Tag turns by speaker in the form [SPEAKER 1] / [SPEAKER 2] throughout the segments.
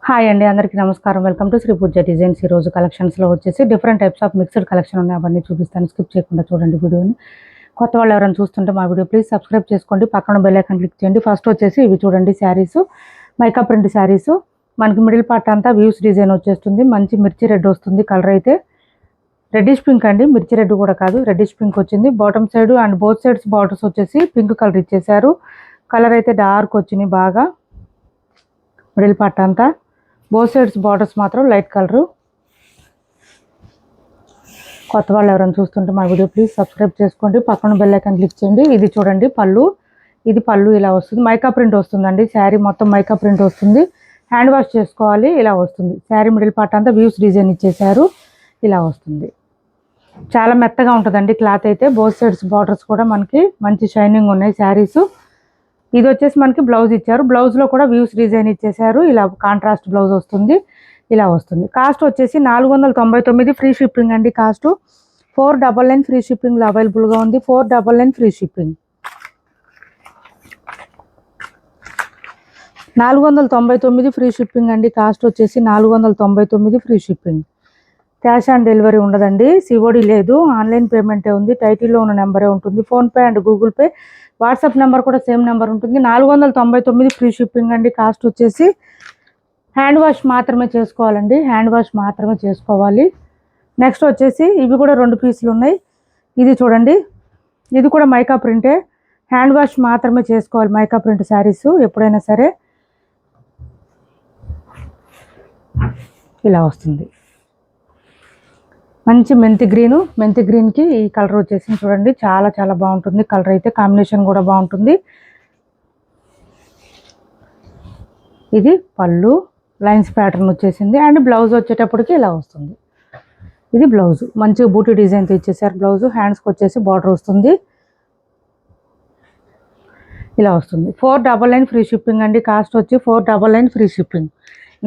[SPEAKER 1] Hi అండి, అందరికీ నమస్కారం. Welcome to Shri Pooja designs. ఈరోజు కలెక్షన్స్లో వచ్చేసి different types of mixed collection ఉన్నాయి. అవన్నీ చూపిస్తాను, స్కిప్ చేయకుండా చూడండి వీడియోని. కొత్త వాళ్ళు ఎవరైనా చూస్తుంటే మా వీడియో ప్లీజ్ సబ్స్క్రైబ్ చేసుకోండి, పక్కన బెల్ ఐకాన్ క్లిక్ చేయండి. ఫస్ట్ వచ్చేసి ఇవి చూడండి, శారీస్, మైకా ప్రింట్ శారీస్. మనకి మిడిల్ పార్ట్ అంతా వ్యూస్ డిజైన్ వచ్చేస్తుంది. మంచి మిర్చి రెడ్ వస్తుంది. కలర్ అయితే రెడ్డిష్ పింక్ అండి, మిర్చి రెడ్ కూడా కాదు, రెడ్డిష్ పింక్ వచ్చింది. Bottom side and both sides borders వచ్చేసి పింక్ కలర్ ఇచ్చేసారు. కలర్ అయితే డార్క్ వచ్చినాయి బాగా. మిడిల్ పార్ట్ అంతా బోత్ సైడ్స్ బార్డర్స్ మాత్రం లైట్ కలరు. కొత్త వాళ్ళు ఎవరైనా చూస్తుంటే మా వీడియో ప్లీజ్ సబ్స్క్రైబ్ చేసుకోండి, పక్కన బెల్ ఐకాన్ క్లిక్ చేయండి. ఇది చూడండి పళ్ళు, ఇది పళ్ళు ఇలా వస్తుంది. మైకా ప్రింట్ వస్తుందండి. శారీ మొత్తం మైకా ప్రింట్ వస్తుంది. హ్యాండ్ వాష్ చేసుకోవాలి. ఇలా వస్తుంది. శారీ మిడిల్ పార్ట్ అంతా వ్యూస్ డిజైన్ ఇచ్చేసారు. ఇలా వస్తుంది. చాలా మెత్తగా ఉంటుందండి క్లాత్ అయితే. బోత్ సైడ్స్ బార్డర్స్ కూడా మనకి మంచి షైనింగ్ ఉన్నాయి శారీస్. ఇది వచ్చేసి మనకి బ్లౌజ్ ఇచ్చారు. బ్లౌజ్లో కూడా వ్యూస్ డిజైన్ ఇచ్చేసారు. ఇలా కాంట్రాస్ట్ బ్లౌజ్ వస్తుంది. ఇలా వస్తుంది. కాస్ట్ వచ్చేసి 499 ఫ్రీ షిప్పింగ్ అండి. కాస్ట్ 499 ఫ్రీ షిప్పింగ్లో అవైలబుల్గా ఉంది. 499 ఫ్రీ షిప్పింగ్. 499 ఫ్రీ షిప్పింగ్ అండి. కాస్ట్ వచ్చేసి 499 free shipping. Cash on delivery ఉండదండి, సిఓడి లేదు, ఆన్లైన్ పేమెంటే ఉంది. టైటిల్లో ఉన్న నెంబరే ఉంటుంది. PhonePe and Google pay, WhatsApp number కూడా సేమ్ నెంబర్ ఉంటుంది. 499 ఫ్రీ షిప్పింగ్ అండి. కాస్ట్ వచ్చేసి హ్యాండ్ వాష్ మాత్రమే చేసుకోవాలండి, హ్యాండ్ వాష్ మాత్రమే చేసుకోవాలి. నెక్స్ట్ వచ్చేసి ఇవి కూడా 2 పీసులు ఉన్నాయి. ఇది చూడండి, ఇది కూడా మైకా ప్రింటే. హ్యాండ్ వాష్ మాత్రమే చేసుకోవాలి మైకా ప్రింట్ శారీస్ ఎప్పుడైనా సరే. ఇలా వస్తుంది. మంచి మెంతి గ్రీన్కి ఈ కలర్ వచ్చేసి చూడండి, చాలా చాలా బాగుంటుంది. కలర్ అయితే కాంబినేషన్ కూడా బాగుంటుంది. ఇది పళ్ళు, లైన్స్ ప్యాటర్న్ వచ్చేసింది. అండ్ బ్లౌజ్ వచ్చేటప్పటికి ఇలా వస్తుంది. ఇది బ్లౌజ్, మంచిగా బూటీ డిజైన్తో ఇచ్చేసారు బ్లౌజ్. హ్యాండ్స్కి వచ్చేసి బార్డర్ వస్తుంది. ఇలా వస్తుంది. 499 ఫ్రీ షిప్పింగ్ అండి. కాస్ట్ వచ్చి 499 ఫ్రీ షిప్పింగ్.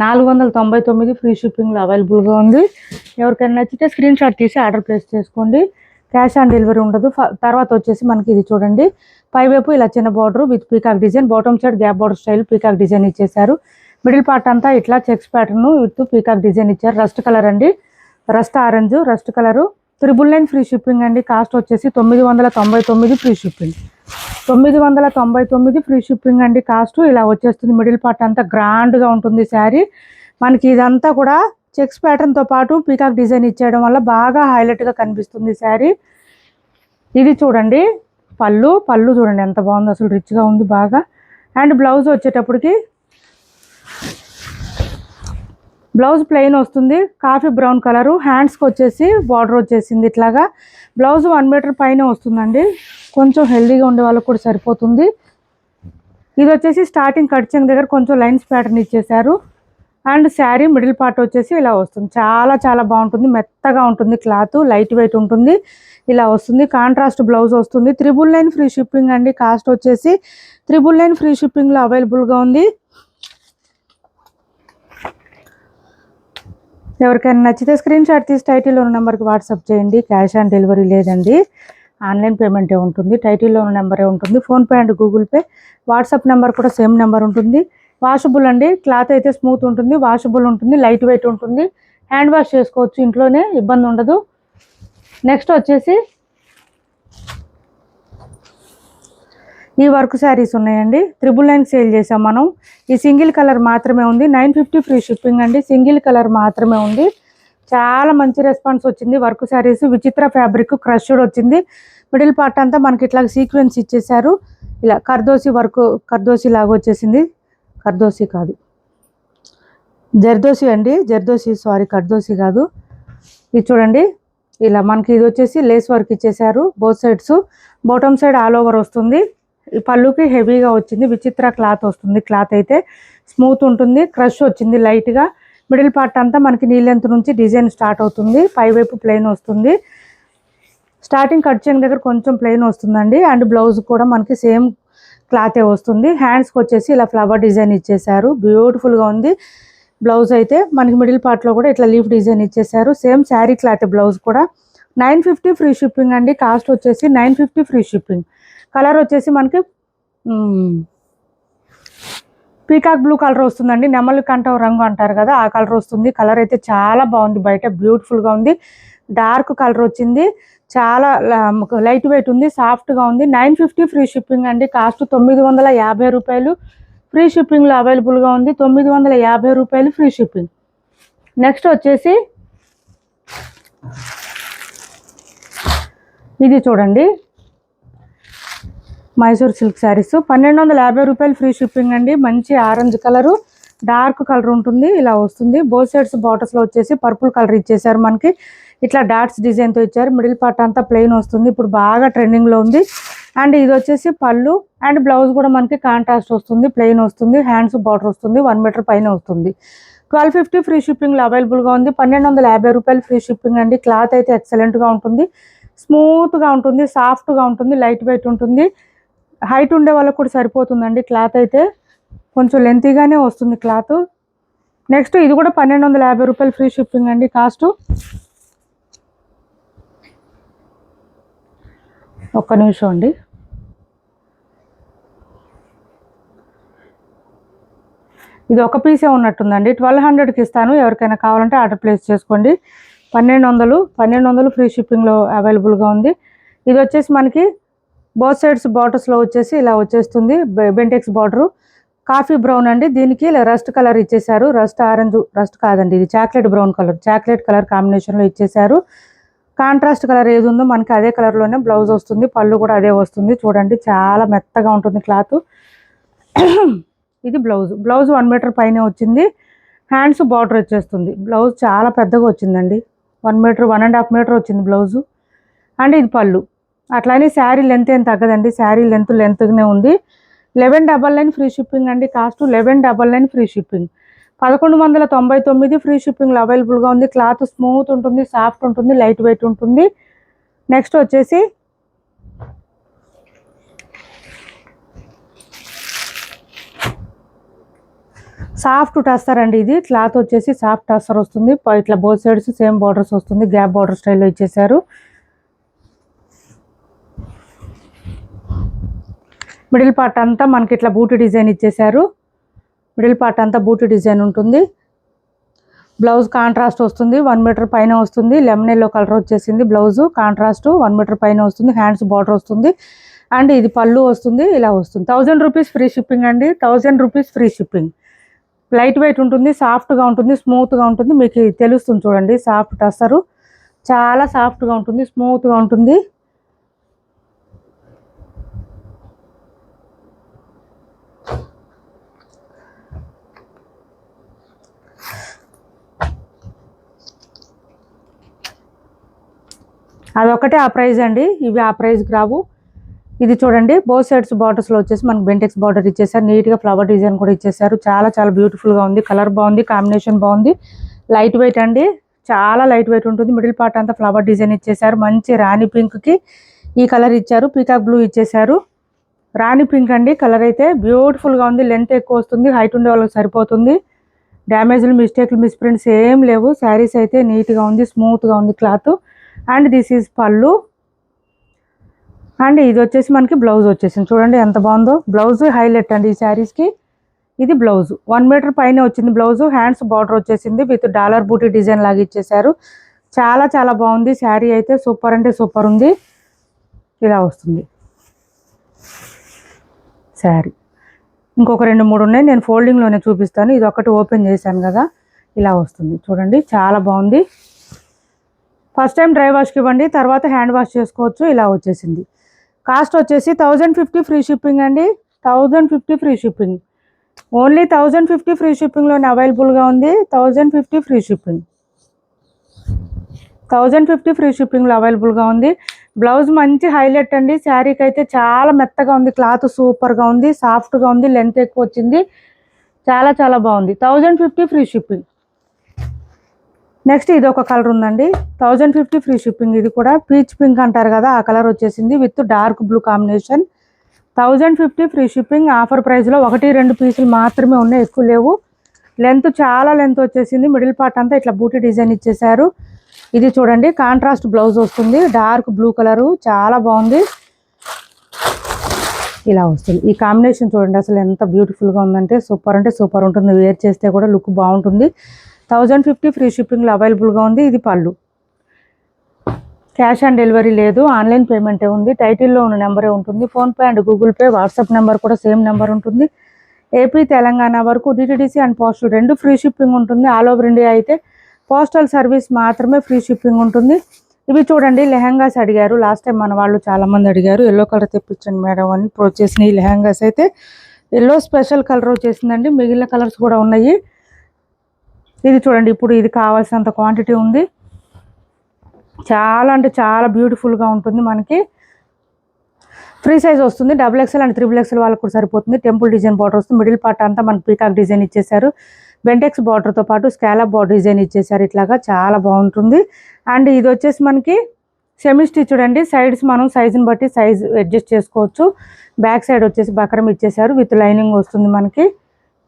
[SPEAKER 1] 499 ఫ్రీ షిప్పింగ్లో అవైలబుల్గా ఉంది. ఎవరికైనా నచ్చితే స్క్రీన్ షాట్ తీసి ఆర్డర్ ప్లేస్ చేసుకోండి. క్యాష్ ఆన్ డెలివరీ ఉండదు. తర్వాత వచ్చేసి మనకి ఇది చూడండి, పైవైపు ఇలా చిన్న border with peacock design, bottom side gap border style peacock design ఇచ్చేసారు. మిడిల్ పార్ట్ అంతా ఇట్లా checks pattern with peacock design ఇచ్చారు. రస్ట్ కలర్ అండి, rust orange, rust colour. 999 free shipping అండి. కాస్ట్ వచ్చేసి 999 ఫ్రీ షిప్పింగ్. 999 ఫ్రీ షిప్పింగ్ అండి. Cost ఇలా వచ్చేస్తుంది. మిడిల్ పార్ట్ అంతా గ్రాండ్గా ఉంటుంది శారీ. మనకి ఇదంతా కూడా చెక్స్ ప్యాటర్న్తో పాటు పీకాక్ డిజైన్ ఇచ్చేయడం వల్ల బాగా హైలైట్గా కనిపిస్తుంది శారీ. ఇది చూడండి పళ్ళు చూడండి ఎంత బాగుంది, అసలు రిచ్గా ఉంది బాగా. అండ్ బ్లౌజ్ వచ్చేటప్పటికి బ్లౌజ్ ప్లెయిన్ వస్తుంది, కాఫీ బ్రౌన్ కలరు. హ్యాండ్స్కి వచ్చేసి బార్డర్ వచ్చేసింది ఇట్లాగా. బ్లౌజ్ 1 మీటర్ పైన వస్తుందండి. కొంచెం హెల్దీగా ఉండే వాళ్ళకు కూడా సరిపోతుంది. ఇది వచ్చేసి స్టార్టింగ్ కట్ చెంగ్ దగ్గర కొంచెం లైన్స్ ప్యాటర్న్ ఇచ్చేసారు. అండ్ శారీ మిడిల్ పార్ట్ వచ్చేసి ఇలా వస్తుంది. చాలా చాలా బాగుంటుంది, మెత్తగా ఉంటుంది క్లాత్, లైట్ వెయిట్ ఉంటుంది. ఇలా వస్తుంది. కాంట్రాస్ట్ బ్లౌజ్ వస్తుంది. 999 ఫ్రీ షిప్పింగ్ అండి. కాస్ట్ వచ్చేసి 999 ఫ్రీ షిప్పింగ్లో అవైలబుల్గా ఉంది. ఎవరికైనా నచ్చితే స్క్రీన్ షాట్ తీసి టైటిల్లో ఉన్న నెంబర్కి వాట్సాప్ చేయండి. క్యాష్ ఆన్ డెలివరీ లేదండి, ఆన్లైన్ పేమెంటే ఉంటుంది. టైటిల్లో ఉన్న నెంబరే ఉంటుంది. PhonePe and Google pay, WhatsApp number కూడా సేమ్ నెంబర్ ఉంటుంది. వాషబుల్ అండి, క్లాత్ అయితే స్మూత్ ఉంటుంది, వాషబుల్ ఉంటుంది, లైట్ వెయిట్ ఉంటుంది. హ్యాండ్ వాష్ చేసుకోవచ్చు ఇంట్లోనే, ఇబ్బంది ఉండదు. నెక్స్ట్ వచ్చేసి ఈ వర్క్ శారీస్ ఉన్నాయండి. 999 సేల్ చేసాం మనం. ఈ సింగిల్ కలర్ మాత్రమే ఉంది. 950 ఫ్రీ షిప్పింగ్ అండి. సింగిల్ కలర్ మాత్రమే ఉంది. చాలా మంచి రెస్పాన్స్ వచ్చింది. వర్క్ శారీస్ విచిత్ర ఫ్యాబ్రిక్ క్రష్డ్ వచ్చింది. మిడిల్ పార్ట్ అంతా మనకి ఇట్లా సీక్వెన్స్ ఇచ్చేసారు. ఇలా కర్దోసి వర్క్, కర్దోసి లాగా వచ్చేసింది. కర్దోసి కాదు, జర్దోసి అండి, జర్దోసి, సారీ కర్దోసి కాదు. ఇది చూడండి, ఇలా మనకి ఇది వచ్చేసి లేస్ వర్క్ ఇచ్చేసారు both sides. Bottom side all over వస్తుంది. ఈ పళ్ళుకి హెవీగా వచ్చింది. విచిత్ర క్లాత్ వస్తుంది. క్లాత్ అయితే స్మూత్ ఉంటుంది, క్రష్ వచ్చింది లైట్గా. మిడిల్ పార్ట్ అంతా మనకి నీ లెంత్ నుంచి డిజైన్ స్టార్ట్ అవుతుంది. పైవైపు ప్లెయిన్ వస్తుంది. స్టార్టింగ్ కట్ చెంగ్ దగ్గర కొంచెం ప్లెయిన్ వస్తుందండి. అండ్ బ్లౌజ్ కూడా మనకి సేమ్ క్లాతే వస్తుంది. హ్యాండ్స్కి వచ్చేసి ఇలా ఫ్లవర్ డిజైన్ ఇచ్చేసారు. బ్యూటిఫుల్గా ఉంది. బ్లౌజ్ అయితే మనకి మిడిల్ పార్ట్లో కూడా ఇట్లా లీఫ్ డిజైన్ ఇచ్చేసారు. సేమ్ శారీ క్లాత్ బ్లౌజ్ కూడా. 950 ఫ్రీ షిప్పింగ్ అండి. కాస్ట్ వచ్చేసి 950 ఫ్రీ షిప్పింగ్. కలర్ వచ్చేసి మనకి పీకాక్ బ్లూ కలర్ వస్తుందండి, నెమలి కంఠం రంగు అంటారు కదా ఆ కలర్ వస్తుంది. కలర్ అయితే చాలా బాగుంది, బయట బ్యూటిఫుల్గా ఉంది. డార్క్ కలర్ వచ్చింది, చాలా లైట్ వెయిట్ ఉంది, సాఫ్ట్గా ఉంది. 950 ఫ్రీ షిప్పింగ్ అండి. కాస్ట్ 950 రూపాయలు. ఫ్రీ షిప్పింగ్లో అవైలబుల్గా ఉంది. 950 రూపాయలు ఫ్రీ షిప్పింగ్. నెక్స్ట్ వచ్చేసి ఇది చూడండి, మైసూర్ సిల్క్ శారీస్ 1250 రూపాయలు ఫ్రీ షిప్పింగ్ అండి. మంచి ఆరెంజ్ కలరు, డార్క్ కలర్ ఉంటుంది, ఇలా వస్తుంది. బోత్ సైడ్స్ బార్డర్స్లో వచ్చేసి పర్పుల్ కలర్ ఇచ్చేసారు మనకి. ఇట్లా డాట్స్ డిజైన్తో ఇచ్చారు. మిడిల్ పార్ట్ అంతా ప్లెయిన్ వస్తుంది, ఇప్పుడు బాగా ట్రెండింగ్లో ఉంది. అండ్ ఇది వచ్చేసి పళ్ళు అండ్ బ్లౌజ్ కూడా మనకి కాంట్రాస్ట్ వస్తుంది, ప్లెయిన్ వస్తుంది, హ్యాండ్స్ బార్డర్ వస్తుంది, 1 మీటర్ పైన వస్తుంది. 1250 ఫ్రీ షిప్పింగ్లో అవైలబుల్గా ఉంది. 1250 రూపాయలు ఫ్రీ షిప్పింగ్ అండి. క్లాత్ అయితే ఎక్సలెంట్గా ఉంటుంది, స్మూత్గా ఉంటుంది, సాఫ్ట్గా ఉంటుంది, లైట్ వెయిట్ ఉంటుంది. హైట్ ఉండే వాళ్ళకు కూడా సరిపోతుందండి. క్లాత్ అయితే కొంచెం లెంతీగానే వస్తుంది క్లాత్. నెక్స్ట్ ఇది కూడా 1250 రూపాయలు ఫ్రీ షిప్పింగ్ అండి. కాస్ట్ ఒక్క నిమిషం అండి. ఇది ఒక పీసే ఉన్నట్టుందండి. 1200కి ఇస్తాను, ఎవరికైనా కావాలంటే ఆర్డర్ ప్లేస్ చేసుకోండి. 1200 ఫ్రీ షిప్పింగ్లో అవైలబుల్గా ఉంది. ఇది వచ్చేసి మనకి బోత్ సైడ్స్ బార్డర్స్లో వచ్చేసి ఇలా వచ్చేస్తుంది. బెంటెక్స్ బార్డరు కాఫీ బ్రౌన్ అండి. దీనికి రస్ట్ కలర్ ఇచ్చేసారు, రస్ట్ ఆరెంజ్, రస్ట్ కాదండి ఇది chocolate brown colour, chocolate colour కాంబినేషన్లో ఇచ్చేసారు. కాంట్రాస్ట్ కలర్ ఏది ఉందో మనకి అదే కలర్లోనే బ్లౌజ్ వస్తుంది, పళ్ళు కూడా అదే వస్తుంది. చూడండి చాలా మెత్తగా ఉంటుంది క్లాత్. ఇది బ్లౌజ్ 1 మీటర్ పైన వచ్చింది. హ్యాండ్స్ బార్డర్ వచ్చేస్తుంది. బ్లౌజ్ చాలా పెద్దగా వచ్చిందండి, 1 మీటర్ 1.5 మీటర్ వచ్చింది బ్లౌజు. అండ్ ఇది పళ్ళు. అట్లానే శారీ లెంత్ ఏం తగ్గదండి, శారీ లెంత్గానే ఉంది. 1199 ఫ్రీ షిప్పింగ్ అండి. Cost 1199 free shipping. 1199 ఫ్రీ షిప్పింగ్లో అవైలబుల్గా ఉంది. క్లాత్ స్మూత్ ఉంటుంది, సాఫ్ట్ ఉంటుంది, లైట్ వెయిట్ ఉంటుంది. నెక్స్ట్ వచ్చేసి సాఫ్ట్ టస్సర్ అండి. ఇది క్లాత్ వచ్చేసి సాఫ్ట్ టస్సర్ వస్తుంది. ఇట్లా బోత్ సైడ్స్ సేమ్ బార్డర్స్ వస్తుంది, గ్యాప్ బార్డర్ స్టైల్లో ఇచ్చేసారు. మిడిల్ పార్ట్ అంతా మనకి ఇట్లా బూటీ డిజైన్ ఇచ్చేసారు. మిడిల్ పార్ట్ అంతా బూటీ డిజైన్ ఉంటుంది. బ్లౌజ్ కాంట్రాస్ట్ వస్తుంది, 1 మీటర్ పైన వస్తుంది. లెమన్ ఎల్లో కలర్ వచ్చేసింది బ్లౌజు, కాంట్రాస్ట్ 1 మీటర్ పైన వస్తుంది. హ్యాండ్స్ బార్డర్ వస్తుంది. అండ్ ఇది పళ్ళు వస్తుంది, ఇలా వస్తుంది. 1000 రూపీస్ ఫ్రీ షిప్పింగ్ అండి. 1000 rupees free shipping. Light weight ఉంటుంది, సాఫ్ట్గా ఉంటుంది, స్మూత్గా ఉంటుంది. మీకు తెలుస్తుంది చూడండి, సాఫ్ట్ టస్సరు చాలా సాఫ్ట్గా ఉంటుంది, స్మూత్గా ఉంటుంది. అదొకటే ఆ ప్రైజ్ అండి, ఇవి ఆ ప్రైజ్కి రావు. ఇది చూడండి, బోత్ సైడ్స్ బార్డర్స్లో వచ్చేసి మనకు బెంటెక్స్ బార్డర్ ఇచ్చేసారు. నీట్గా ఫ్లవర్ డిజైన్ కూడా ఇచ్చేసారు. చాలా చాలా బ్యూటిఫుల్గా ఉంది. కలర్ బాగుంది, కాంబినేషన్ బాగుంది. లైట్ వెయిట్ అండి, చాలా లైట్ వెయిట్ ఉంటుంది. మిడిల్ పార్ట్ అంతా ఫ్లవర్ డిజైన్ ఇచ్చేసారు. మంచి రాణి పింక్కి ఈ కలర్ ఇచ్చారు, పీకాక్ బ్లూ ఇచ్చేసారు. రాణి పింక్ అండి, కలర్ అయితే బ్యూటిఫుల్గా ఉంది. లెంత్ ఎక్కువ వస్తుంది, హైట్ ఉండే వాళ్ళకి సరిపోతుంది. డ్యామేజ్లు, మిస్టేక్లు, మిస్ప్రింట్స్ ఏం లేవు. శారీస్ అయితే నీట్గా ఉంది, స్మూత్గా ఉంది క్లాత్. అండ్ దిస్ ఈజ్ పళ్ళు. అండ్ ఇది వచ్చేసి మనకి బ్లౌజ్ వచ్చేసింది. చూడండి ఎంత బాగుందో. బ్లౌజ్ హైలైట్ అండి ఈ శారీస్కి. ఇది బ్లౌజ్ 1 మీటర్ పైన వచ్చింది బ్లౌజ్. హ్యాండ్స్ బార్డర్ వచ్చేసింది విత్ డాలర్ బూటీ డిజైన్ లాగా ఇచ్చేసారు. చాలా చాలా బాగుంది శారీ అయితే, సూపర్ అంటే సూపర్ ఉంది. ఇలా వస్తుంది శారీ. ఇంకొక 2-3 ఉన్నాయి, నేను ఫోల్డింగ్లోనే చూపిస్తాను. ఇది ఒకటి ఓపెన్ చేశాను కదా, ఇలా వస్తుంది చూడండి, చాలా బాగుంది. ఫస్ట్ టైం డ్రై వాష్కి ఇవ్వండి, తర్వాత హ్యాండ్ వాష్ చేసుకోవచ్చు. ఇలా వచ్చేసింది. కాస్ట్ వచ్చేసి 1050 ఫ్రీ షిప్పింగ్ అండి. 1050 ఫ్రీ షిప్పింగ్. ఓన్లీ 1050 ఫ్రీ షిప్పింగ్లోనే అవైలబుల్గా ఉంది. 1050 ఫ్రీ షిప్పింగ్. 1050 ఫ్రీ షిప్పింగ్లో అవైలబుల్గా ఉంది. బ్లౌజ్ మంచి హైలైట్ అండి. శారీకి అయితే చాలా మెత్తగా ఉంది, క్లాత్ సూపర్గా ఉంది, సాఫ్ట్గా ఉంది, లెంత్ ఎక్కువ వచ్చింది. చాలా చాలా బాగుంది. 1050 ఫ్రీ షిప్పింగ్. నెక్స్ట్ ఇది ఒక కలర్ ఉందండి, 1050 ఫ్రీ షిప్పింగ్. ఇది కూడా పీచ్ పింక్ అంటారు కదా, ఆ కలర్ వచ్చేసింది with dark blue combination. 1050 free shipping. Offer ప్రైస్లో 1-2 పీసులు మాత్రమే ఉన్నాయి, ఎక్కువ లేవు. లెంత్ చాలా లెంత్ వచ్చేసింది. మిడిల్ పార్ట్ అంతా ఇట్లా బూటీ డిజైన్ ఇచ్చేసారు. ఇది చూడండి, కాంట్రాస్ట్ బ్లౌజ్ వస్తుంది, డార్క్ బ్లూ కలరు, చాలా బాగుంది. ఇలా వస్తుంది. ఈ కాంబినేషన్ చూడండి అసలు ఎంత బ్యూటిఫుల్గా ఉందంటే సూపర్ అంటే సూపర్ ఉంటుంది. వేర్ చేస్తే కూడా లుక్ బాగుంటుంది. 1050 ఫ్రీ షిప్పింగ్లో అవైలబుల్గా ఉంది. ఇది పళ్ళు. క్యాష్ ఆన్ డెలివరీ లేదు, ఆన్లైన్ పేమెంటే ఉంది. టైటిల్లో ఉన్న నెంబరే ఉంటుంది. PhonePe and Google pay, WhatsApp number కూడా సేమ్ నెంబర్ ఉంటుంది. ఏపీ తెలంగాణ వరకు DTDC and postal 2 free shipping ఉంటుంది. ఆల్ ఓవర్ ఇండియా అయితే పోస్టల్ సర్వీస్ మాత్రమే ఫ్రీ షిప్పింగ్ ఉంటుంది. ఇవి చూడండి లెహంగాస్ అడిగారు లాస్ట్ టైం మన వాళ్ళు చాలామంది అడిగారు. ఎల్లో కలర్ తెప్పించండి మేడం అని వచ్చేసిన ఈ లెహంగాస్ అయితే ఎల్లో స్పెషల్ కలర్ వచ్చేసిందండి. మిగిలిన కలర్స్ కూడా ఉన్నాయి. ఇది చూడండి ఇప్పుడు ఇది కావాల్సినంత క్వాంటిటీ ఉంది. చాలా అంటే చాలా బ్యూటిఫుల్గా ఉంటుంది. మనకి ఫ్రీ సైజ్ వస్తుంది. XXL అండ్ XXL వాళ్ళకు కూడా సరిపోతుంది. టెంపుల్ డిజైన్ బార్డర్ వస్తుంది. మిడిల్ పార్ట్ అంతా మనకి పీకాక్ డిజైన్ ఇచ్చేసారు. బెంటెక్స్ బార్డర్తో పాటు స్కాలప్ బార్డర్ డిజైన్ ఇచ్చేసారు. ఇట్లాగా చాలా బాగుంటుంది. అండ్ ఇది వచ్చేసి మనకి సెమీ స్టిచ్ చూడండి. సైడ్స్ మనం సైజుని బట్టి సైజ్ అడ్జస్ట్ చేసుకోవచ్చు. బ్యాక్ సైడ్ వచ్చేసి బకరం ఇచ్చేసారు. విత్ లైనింగ్ వస్తుంది. మనకి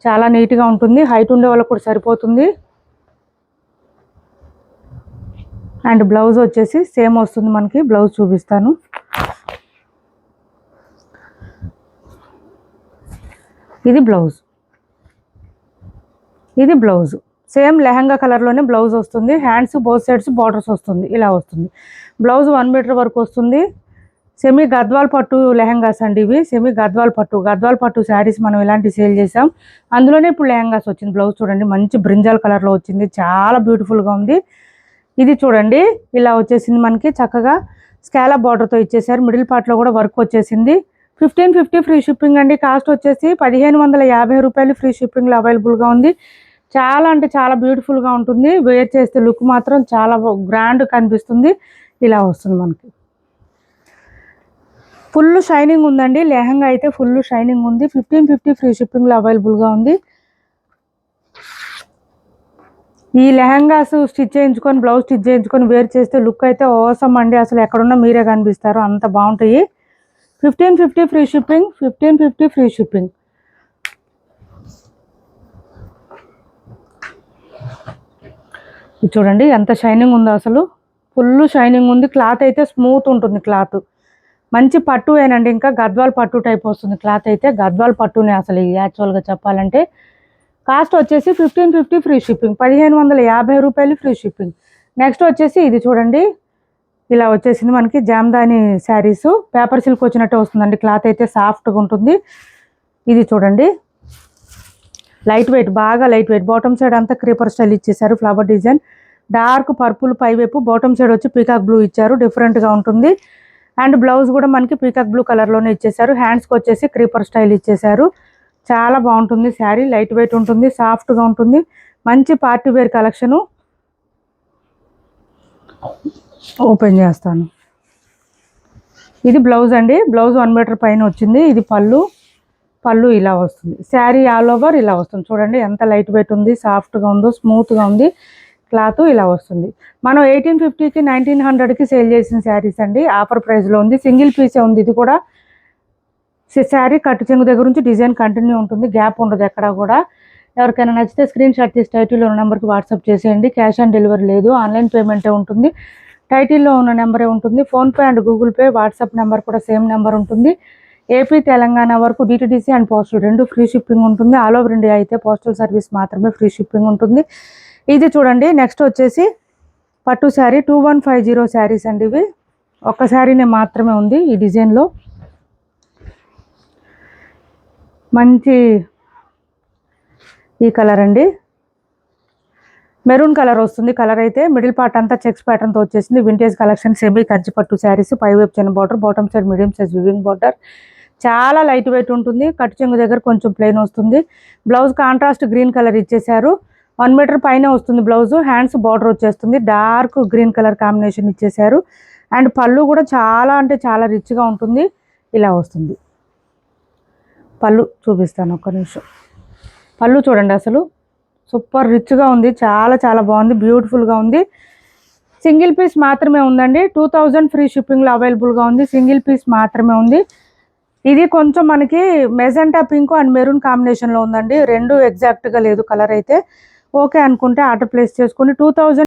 [SPEAKER 1] చాలా నీట్గా ఉంటుంది. హైట్ ఉండే వాళ్ళకు కూడా సరిపోతుంది. అండ్ బ్లౌజ్ వచ్చేసి సేమ్ వస్తుంది. మనకి బ్లౌజ్ చూపిస్తాను. ఇది బ్లౌజ్. ఇది బ్లౌజ్ సేమ్ లెహంగా కలర్లోనే బ్లౌజ్ వస్తుంది. హ్యాండ్స్ బోత్ సైడ్స్ బార్డర్స్ వస్తుంది. ఇలా వస్తుంది. బ్లౌజ్ 1 మీటర్ వరకు వస్తుంది. సెమీ గద్వాల్ పట్టు లెహంగాస్ అండి ఇవి. సెమీ గద్వాల్ పట్టు శారీస్ మనం ఇలాంటి సేల్ చేసాం. అందులోనే ఇప్పుడు లెహంగాస్ వచ్చింది. బ్లౌజ్ చూడండి మంచి బ్రింజాల్ కలర్లో వచ్చింది. చాలా బ్యూటిఫుల్గా ఉంది. ఇది చూడండి ఇలా వచ్చేసింది. మనకి చక్కగా స్కాలప్ బార్డర్తో ఇచ్చేసారు. మిడిల్ పార్ట్లో కూడా వర్క్ వచ్చేసింది. 1550 ఫ్రీ షిప్పింగ్ అండి. కాస్ట్ వచ్చేసి 1550 రూపాయలు ఫ్రీ షిప్పింగ్లో అవైలబుల్గా ఉంది. చాలా అంటే చాలా బ్యూటిఫుల్గా ఉంటుంది. వేర్ చేస్తే లుక్ మాత్రం చాలా గ్రాండ్ కనిపిస్తుంది. ఇలా వస్తుంది. మనకి ఫుల్ షైనింగ్ ఉందండి. లెహంగా అయితే ఫుల్ షైనింగ్ ఉంది. 1550 ఫ్రీ షిప్పింగ్లో అవైలబుల్గా ఉంది. ఈ లెహంగాస్ స్టిచ్ చేయించుకొని బ్లౌజ్ స్టిచ్ చేయించుకొని వేర్ చేస్తే లుక్ అయితే ఓసం అండి. అసలు ఎక్కడున్నా మీరే కనిపిస్తారు. అంత బాగుంటాయి. 1550 ఫ్రీ షిప్పింగ్. 1550 free shipping. ఇది చూడండి ఎంత షైనింగ్ ఉందో అసలు ఫుల్ షైనింగ్ ఉంది. క్లాత్ అయితే స్మూత్ ఉంటుంది. క్లాత్ మంచి పట్టు ఏనండి. ఇంకా గద్వాల్ పట్టు టైప్ వస్తుంది. క్లాత్ అయితే గద్వాల్ పట్టునే అసలు యాక్చువల్గా చెప్పాలంటే. కాస్ట్ వచ్చేసి 1550 ఫ్రీ షిప్పింగ్. 1550 రూపాయలు ఫ్రీ షిప్పింగ్. నెక్స్ట్ వచ్చేసి ఇది చూడండి ఇలా వచ్చేసింది. మనకి జామ్దాని శారీస్ పేపర్ సిల్క్ వచ్చినట్టు వస్తుందండి. క్లాత్ అయితే సాఫ్ట్గా ఉంటుంది. ఇది చూడండి లైట్ వెయిట్, బాగా లైట్ వెయిట్. బాటమ్ సైడ్ అంతా క్రీపర్ స్టైల్ ఇచ్చేసారు. ఫ్లవర్ డిజైన్ డార్క్ పర్పుల్ పైవైపు, బాటమ్ సైడ్ వచ్చి పీకాక్ బ్లూ ఇచ్చారు. డిఫరెంట్గా ఉంటుంది. అండ్ బ్లౌజ్ కూడా మనకి పీకాక్ బ్లూ కలర్లోనే ఇచ్చేసారు. హ్యాండ్స్కి వచ్చేసి క్రీపర్ స్టైల్ ఇచ్చేసారు. చాలా బాగుంటుంది శారీ. లైట్ వెయిట్ ఉంటుంది. సాఫ్ట్గా ఉంటుంది. మంచి పార్టీ వేర్ కలెక్షను. ఓపెన్ చేస్తాను. ఇది బ్లౌజ్ అండి. బ్లౌజ్ 1 మీటర్ పైన వచ్చింది. ఇది పళ్ళు ఇలా వస్తుంది. శారీ ఆల్ ఓవర్ ఇలా వస్తుంది. చూడండి ఎంత లైట్ వెయిట్ ఉంది. సాఫ్ట్గా ఉందో, స్మూత్గా ఉంది. క్లాత్ ఇలా వస్తుంది. మనం 1850కి 1900కి సేల్ చేసిన శారీస్ అండి. ఆఫర్ ప్రైస్లో ఉంది. సింగిల్ పీసే ఉంది. ఇది కూడా శారీ కట్టు చెంగు దగ్గర నుంచి డిజైన్ కంటిన్యూ ఉంటుంది. గ్యాప్ ఉండదు ఎక్కడ కూడా. ఎవరికైనా నచ్చితే స్క్రీన్ షాట్ తీసి టైటిల్లో ఉన్న నెంబర్కి వాట్సాప్ చేసేయండి. క్యాష్ ఆన్ డెలివరీ లేదు, ఆన్లైన్ పేమెంటే ఉంటుంది. టైటిల్లో ఉన్న నెంబరే ఉంటుంది. PhonePe and Google pay, WhatsApp number కూడా సేమ్ నెంబర్ ఉంటుంది. ఏపీ తెలంగాణ వరకు DTDC and postal 2 free shipping ఉంటుంది. ఆల్ ఓవర్ ఇండియా అయితే పోస్టల్ సర్వీస్ మాత్రమే ఫ్రీ షిప్పింగ్ ఉంటుంది. ఇది చూడండి నెక్స్ట్ వచ్చేసి పట్టు శారీ 2150 శారీస్ అండి. ఇవి ఒక్క శారీనే మాత్రమే ఉంది ఈ డిజైన్లో. మంచి ఈ కలర్ అండి. మెరూన్ కలర్ వస్తుంది. కలర్ అయితే మిడిల్ పార్ట్ అంతా చెక్స్ ప్యాటర్న్తో వచ్చేసింది. వింటేజ్ కలెక్షన్ సెమీ కంచి పట్టు శారీస్. పైవైపు చిన్న border, bottom side medium size weaving border. చాలా లైట్ వెయిట్ ఉంటుంది. కట్టు చెంగు దగ్గర కొంచెం ప్లెయిన్ వస్తుంది. బ్లౌజ్ కాంట్రాస్ట్ గ్రీన్ కలర్ ఇచ్చేసారు. 1 మీటర్ పైన వస్తుంది బ్లౌజ్. హ్యాండ్స్ బార్డర్ వచ్చేస్తుంది. డార్క్ గ్రీన్ కలర్ కాంబినేషన్ ఇచ్చేసారు. అండ్ పళ్ళు కూడా చాలా అంటే చాలా రిచ్గా ఉంటుంది. ఇలా వస్తుంది. పళ్ళు చూపిస్తాను ఒక్క నిమిషం. పళ్ళు చూడండి అసలు సూపర్ రిచ్గా ఉంది. చాలా చాలా బాగుంది. బ్యూటిఫుల్గా ఉంది. సింగిల్ పీస్ మాత్రమే ఉందండి. 2000 ఫ్రీ షిప్పింగ్లో అవైలబుల్గా ఉంది. సింగిల్ పీస్ మాత్రమే ఉంది. ఇది కొంచెం మనకి మెజెంటా పింక్ అండ్ మెరూన్ కాంబినేషన్లో ఉందండి. 2 ఎగ్జాక్ట్గా లేదు కలర్ అయితే. ఓకే అనుకుంటే ఆర్డర్ ప్లేస్ చేసుకుని 2000